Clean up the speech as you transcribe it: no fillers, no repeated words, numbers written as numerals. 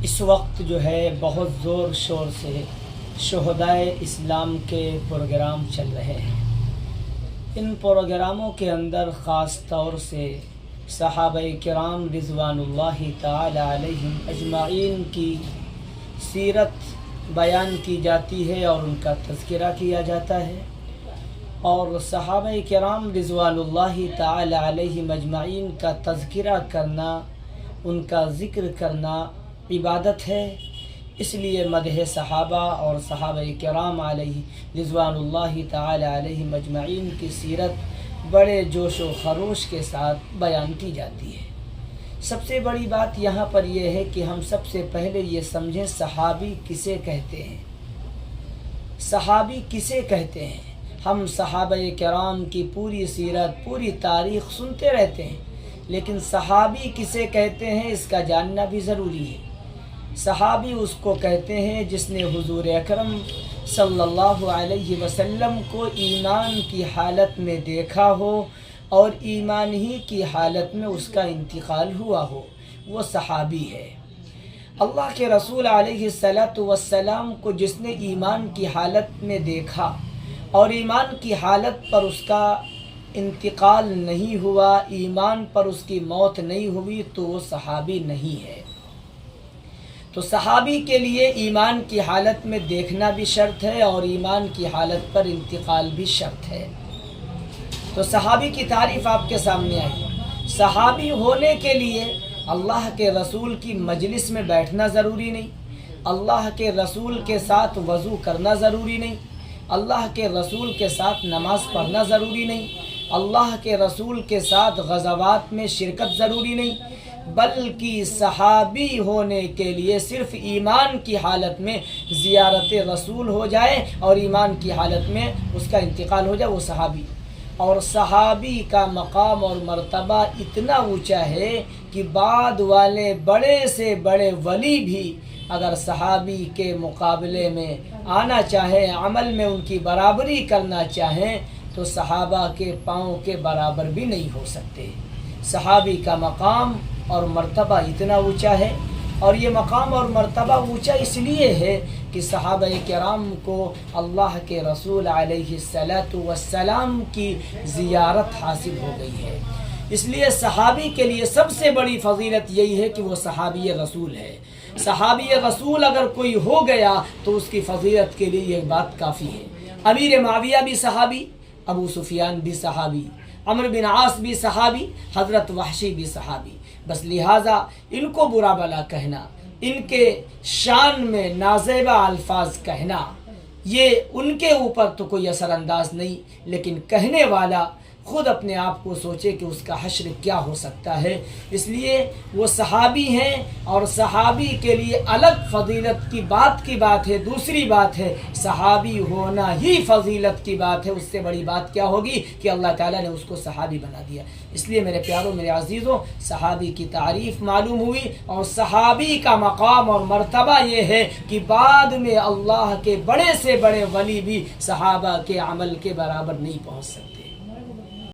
اس وقت جو ہے بہت زور شور سے شہدائے اسلام کے پروگرام چل رہے ہیں۔ ان پروگراموں کے اندر خاص طور سے صحابہ کرام رضوان اللہ تعالی علیہم اجمعین کی سیرت بیان کی جاتی ہے اور ان کا تذکرہ کیا جاتا ہے، اور صحابہ کرام رضوان اللہ تعالی علیہم اجمعین کا تذکرہ کرنا، ان کا ذکر کرنا عبادت ہے۔ اس لیے مدح صحابہ اور صحابہ کرام علیہ رضوان اللہ تعالی علیہم اجمعین کی سیرت بڑے جوش و خروش کے ساتھ بیان کی جاتی ہے۔ سب سے بڑی بات یہاں پر یہ ہے کہ ہم سب سے پہلے یہ سمجھیں صحابی کسے کہتے ہیں۔ صحابی کسے کہتے ہیں؟ ہم صحابہ کرام کی پوری سیرت، پوری تاریخ سنتے رہتے ہیں، لیکن صحابی کسے کہتے ہیں اس کا جاننا بھی ضروری ہے۔ صحابی اس کو کہتے ہیں جس نے حضور اکرم صلی اللہ علیہ وسلم کو ایمان کی حالت میں دیکھا ہو اور ایمان ہی کی حالت میں اس کا انتقال ہوا ہو، وہ صحابی ہے۔ اللہ کے رسول علیہ السلام کو جس نے ایمان کی حالت میں دیکھا اور ایمان کی حالت پر اس کا انتقال نہیں ہوا، ایمان پر اس کی موت نہیں ہوئی، تو وہ صحابی نہیں ہے۔ تو صحابی کے لیے ایمان کی حالت میں دیکھنا بھی شرط ہے اور ایمان کی حالت پر انتقال بھی شرط ہے۔ تو صحابی کی تعریف آپ کے سامنے آئی۔ صحابی ہونے کے لیے اللہ کے رسول کی مجلس میں بیٹھنا ضروری نہیں، اللہ کے رسول کے ساتھ وضو کرنا ضروری نہیں، اللہ کے رسول کے ساتھ نماز پڑھنا ضروری نہیں، اللہ کے رسول کے ساتھ غزوات میں شرکت ضروری نہیں، بلکہ صحابی ہونے کے لیے صرف ایمان کی حالت میں زیارت رسول ہو جائے اور ایمان کی حالت میں اس کا انتقال ہو جائے، وہ صحابی۔ اور صحابی کا مقام اور مرتبہ اتنا اونچا ہے کہ بعد والے بڑے سے بڑے ولی بھی اگر صحابی کے مقابلے میں آنا چاہیں، عمل میں ان کی برابری کرنا چاہیں، تو صحابہ کے پاؤں کے برابر بھی نہیں ہو سکتے۔ صحابی کا مقام اور مرتبہ اتنا اونچا ہے، اور یہ مقام اور مرتبہ اونچا اس لیے ہے کہ صحابہ کرام کو اللہ کے رسول علیہ السلام کی زیارت حاصل ہو گئی ہے۔ اس لیے صحابی کے لیے سب سے بڑی فضیلت یہی ہے کہ وہ صحابی رسول ہے۔ صحابی رسول اگر کوئی ہو گیا تو اس کی فضیلت کے لیے یہ بات کافی ہے۔ امیر معاویہ بھی صحابی، ابو سفیان بھی صحابی، عمرو بن عاص بھی صحابی، حضرت وحشی بھی صحابی۔ بس لہٰذا ان کو برا بلا کہنا، ان کے شان میں نازیبہ الفاظ کہنا، یہ ان کے اوپر تو کوئی اثر انداز نہیں، لیکن کہنے والا خود اپنے آپ کو سوچے کہ اس کا حشر کیا ہو سکتا ہے۔ اس لیے وہ صحابی ہیں، اور صحابی کے لیے الگ فضیلت کی بات ہے۔ دوسری بات ہے صحابی ہونا ہی فضیلت کی بات ہے۔ اس سے بڑی بات کیا ہوگی کہ اللہ تعالیٰ نے اس کو صحابی بنا دیا۔ اس لیے میرے پیاروں، میرے عزیزوں، صحابی کی تعریف معلوم ہوئی، اور صحابی کا مقام اور مرتبہ یہ ہے کہ بعد میں اللہ کے بڑے سے بڑے ولی بھی صحابہ کے عمل کے برابر نہیں پہنچ سکتے۔